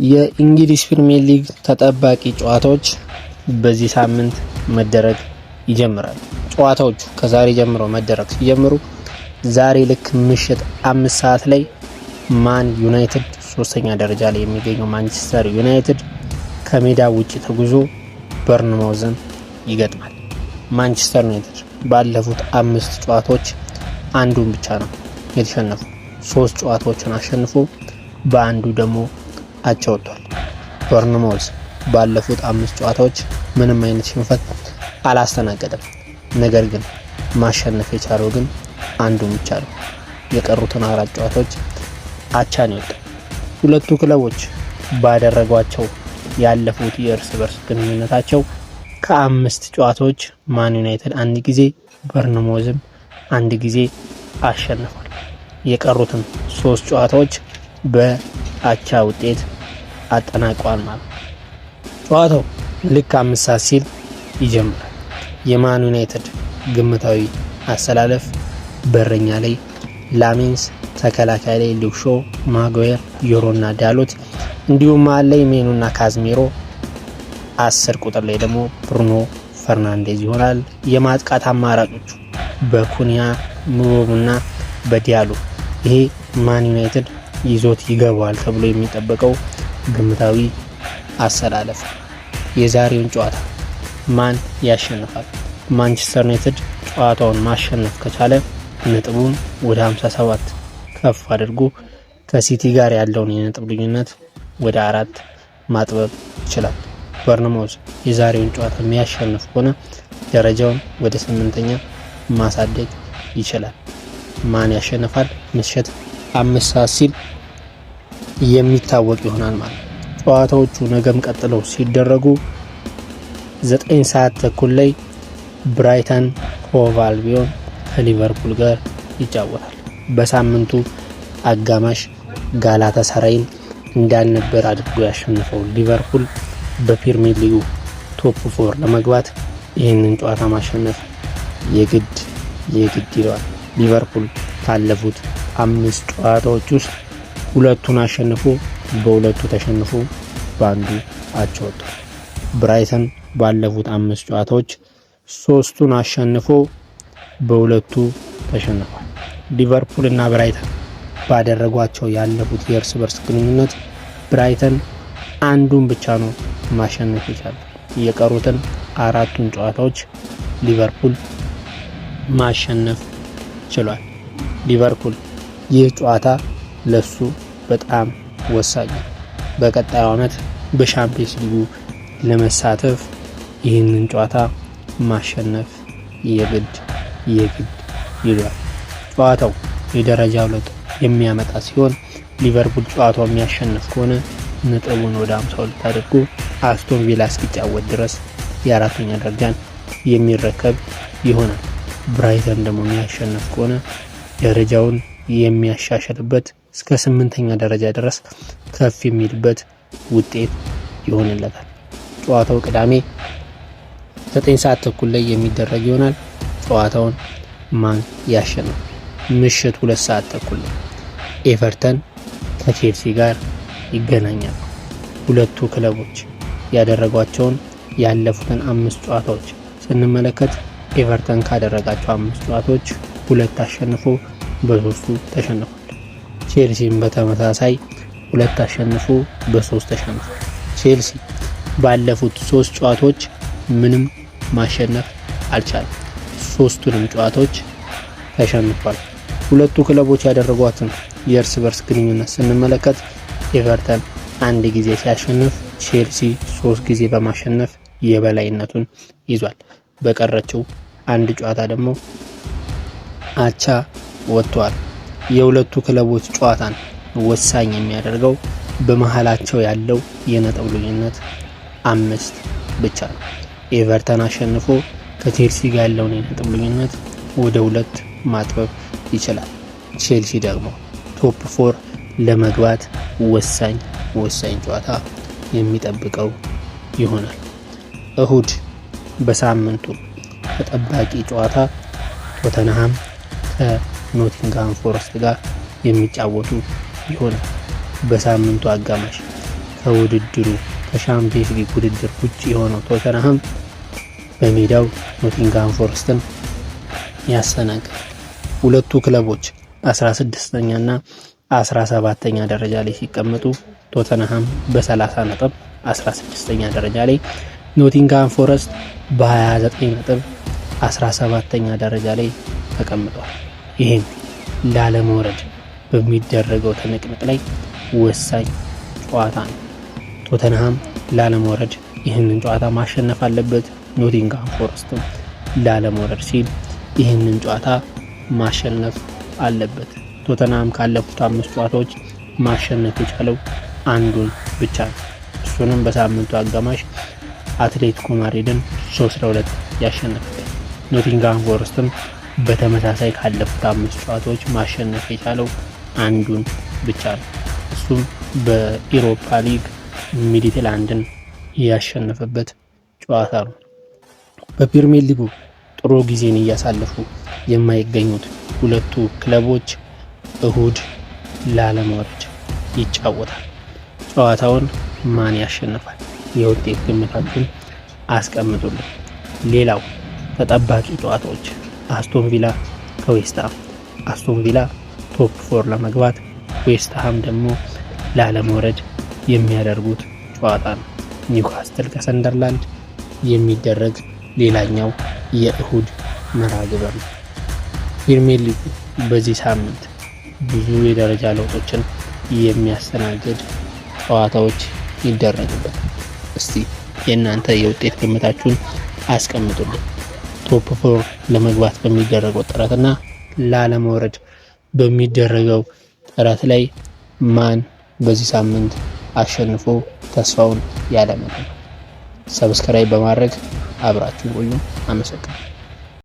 የእንግሊዝ ፕሪሚየር ሊግ ተጠባቂ ጨዋታዎች በዚህ ሳምንት መደረግ ይጀምራሉ። ጨዋታዎቹ ከዛሬ ጀምሮ መደረግ ሲጀምሩ ዛሬ ልክ ምሽት 5 ሰዓት ላይ ማን ዩናይትድ ሶስተኛ ደረጃ ላይ የሚገኘው ማንቸስተር ዩናይትድ ከሜዳ ውጪ ተጉዞ በርንማውዝን ይገጥማል። ማንቸስተር ዩናይትድ ባለፉት 5 ጨዋታዎች አንዱን ብቻ ነው የተሸነፈው። 3 ጨዋታዎችን አሸንፎ በአንዱ ደግሞ አቻ ወጥቷል። በርንማውዝ ባለፉት 5 ጨዋታዎች ምንም አይነት ሽንፈት አላስተናገደም። ነገር ግን ማሸነፍ የቻለው ግን አንዱን ብቻ ነው። የቀሩትን 4 ጨዋታዎች አቻ ነው የወጣው። ሁለቱ ክለቦች ባደረጓቸው ያለፉት የእርስ በርስ ግንኙነታቸው ከ5 ጨዋታዎች ማን ዩናይትድ 1 ጊዜ በርንማውዝም 1 ጊዜ አሸንፏል። የቀሩትን 3 ጨዋታዎች በአቻ ውጤት አጠናቀዋል ማለት ነው። ጨዋታው ልክ 5 ሰዓት ሲል ይጀምራል። የማን ዩናይትድ ግምታዊ አሰላለፍ በረኛ ላይ ላሜንስ፣ ተከላካይ ላይ ሉክ ሾው፣ ማጓየር፣ ዮሮና ዳሎት እንዲሁም መሃል ላይ ሜኑና ካዝሜሮ፣ 10 ቁጥር ላይ ደግሞ ብሩኖ ፈርናንዴዝ ይሆናል። የማጥቃት አማራጮቹ በኩኒያ ሙቦሙና በዲያሎ። ይሄ ማን ዩናይትድ ይዞት ይገባዋል ተብሎ የሚጠበቀው ግምታዊ አሰላለፍ። የዛሬውን ጨዋታ ማን ያሸንፋል? ማንቸስተር ዩናይትድ ጨዋታውን ማሸነፍ ከቻለ ነጥቡን ወደ 57 ከፍ አድርጎ ከሲቲ ጋር ያለውን የነጥብ ልዩነት ወደ 4 ማጥበብ ይችላል። በርንማውዝ የዛሬውን ጨዋታ የሚያሸንፍ ከሆነ ደረጃውን ወደ 8ኛ ማሳደግ ይችላል። ማን ያሸንፋል? ምሽት 5 ሰዓት ሲል የሚታወቅ ይሆናል ማለት ነው። ጨዋታዎቹ ነገም ቀጥለው ሲደረጉ 9 ሰዓት ተኩል ላይ ብራይተን ሆቭ አልቢዮን ከሊቨርፑል ጋር ይጫወታል። በሳምንቱ አጋማሽ ጋላታሳራይን እንዳልነበር አድርጎ ያሸነፈው ሊቨርፑል በፕሪሚየር ሊጉ ቶፕ 4 ለመግባት ይህንን ጨዋታ ማሸነፍ የግድ ይለዋል። ሊቨርፑል ካለፉት 5 ጨዋታዎች ውስጥ 2ቱን አሸንፎ በ2ቱ ተሸንፎ በአንዱ አቻ ወጥቷል። ብራይተን ባለፉት 5 ጨዋታዎች 3ቱን አሸንፎ በ2ቱ ተሸንፏል። ሊቨርፑል እና ብራይተን ባደረጓቸው ያለፉት የእርስ በርስ ግንኙነት ብራይተን አንዱን ብቻ ነው ማሸነፍ የቻለው። የቀሩትን 4ቱን ጨዋታዎች ሊቨርፑል ማሸነፍ ችሏል። ሊቨርፑል ይህ ጨዋታ ለሱ በጣም ወሳኝ ነው። በቀጣዩ ዓመት በሻምፒየንስ ሊጉ ለመሳተፍ ይህንን ጨዋታ ማሸነፍ የግድ ይሏል። ጨዋታው የደረጃ ለውጥ የሚያመጣ ሲሆን ሊቨርፑል ጨዋታው የሚያሸንፍ ከሆነ ነጥቡን ወደ 52 አድርጎ አስቶን ቪላ እስኪጫወት ድረስ የ4ኛ ደረጃን የሚረከብ ይሆናል። ብራይተን ደግሞ የሚያሸንፍ ከሆነ ደረጃውን የሚያሻሽልበት እስከ 8ኛ ደረጃ ድረስ ከፍ የሚልበት ውጤት ይሆንለታል። ጨዋታው ቅዳሜ 9 ሰዓት ተኩል ላይ የሚደረግ ይሆናል። ጨዋታውን ማን ያሸንፋል? ምሽት 2 ሰዓት ተኩል ላይ ኤቨርተን ከቼልሲ ጋር ይገናኛሉ። ሁለቱ ክለቦች ያደረጓቸውን ያለፉትን 5 ጨዋታዎች ስንመለከት ኤቨርተን ካደረጋቸው 5 ጨዋታዎች 2 አሸንፎ በ3ቱ ተሸንፏል። ቼልሲም በተመሳሳይ 2 አሸንፎ በ3 ተሸንፏል። ቼልሲ ባለፉት 3 ጨዋታዎች ምንም ማሸነፍ አልቻለም። 3ቱንም ጨዋታዎች ተሸንፏል። ሁለቱ ክለቦች ያደረጓትን የእርስ በርስ ግንኙነት ስንመለከት ኤቨርተን 1 ጊዜ ሲያሸንፍ ቼልሲ 3 ጊዜ በማሸነፍ የበላይነቱን ይዟል። በቀረችው 1 ጨዋታ ደግሞ አቻ ወጥቷል። የሁለቱ ክለቦች ጨዋታን ወሳኝ የሚያደርገው በመሃላቸው ያለው የነጥብ ልዩነት 5 ብቻ ነው። ኤቨርተን አሸንፎ ከቼልሲ ጋር ያለውን የነጥብ ልዩነት ወደ 2 ማጥበብ ይችላል። ቼልሲ ደግሞ ቶፕ 4 ለመግባት ወሳኝ ጨዋታ የሚጠብቀው ይሆናል። እሁድ በሳምንቱ ተጠባቂ ጨዋታ ቶተንሃም ከኖቲንግሃም ፎረስት ጋር የሚጫወቱ ይሆናል። በሳምንቱ አጋማሽ ከውድድሩ ከሻምፒየንስ ሊግ ውድድር ውጭ የሆነው ቶተንሃም በሜዳው ኖቲንግሃም ፎረስትን ያስተናግዳል። ሁለቱ ክለቦች 16ኛ እና 17ኛ ደረጃ ላይ ሲቀመጡ ቶተንሃም በ30 ነጥብ 16ኛ ደረጃ ላይ፣ ኖቲንግሃም ፎረስት በ29 ነጥብ 17ኛ ደረጃ ላይ ተቀምጧል። ይህም ላለመውረድ በሚደረገው ትንቅንቅ ላይ ወሳኝ ጨዋታ ነው። ቶተንሃም ላለመውረድ ይህንን ጨዋታ ማሸነፍ አለበት። ኖቲንግሃም ፎረስትም ላለመውረድ ሲል ይህንን ጨዋታ ማሸነፍ አለበት። ቶተንሃም ካለፉት 5 ጨዋታዎች ማሸነፍ የቻለው አንዱን ብቻ ነው። እሱንም በሳምንቱ አጋማሽ አትሌቲኮ ማድሪድን 3-2 ያሸነፈበት። ኖቲንግሃም ፎረስትም በተመሳሳይ ካለፉት 5 ጨዋታዎች ማሸነፍ የቻለው አንዱን ብቻ ነው። እሱም በኢሮፓ ሊግ ሚድትላንድን ያሸነፈበት ጨዋታ ነው። በፕሪሚየር ሊጉ ጥሩ ጊዜን እያሳለፉ የማይገኙት ሁለቱ ክለቦች እሁድ ላለመውረድ ይጫወታል። ጨዋታውን ማን ያሸንፋል? የውጤት ግምታችሁን አስቀምጡልን። ሌላው ተጠባቂ ጨዋታዎች አስቶን ቪላ ከዌስትሃም። አስቶን ቪላ ቶፕ 4 ለመግባት፣ ዌስትሃም ደግሞ ላለመውረድ የሚያደርጉት ጨዋታ ነው። ኒውካስትል ከሰንደርላንድ የሚደረግ ሌላኛው የእሁድ መርሃ ግብር ነው። ፕሪሚየር ሊጉ በዚህ ሳምንት ብዙ የደረጃ ለውጦችን የሚያስተናግድ ጨዋታዎች ይደረጉበታል። እስቲ የእናንተ የውጤት ግምታችሁን አስቀምጡልን። ቶፕ 4 ለመግባት በሚደረገው ጥረትና ላለመውረድ በሚደረገው ጥረት ላይ ማን በዚህ ሳምንት አሸንፎ ተስፋውን ያለመልማል? ሰብስክራይብ በማድረግ አብራችሁ ቆዩ። አመሰግናለሁ።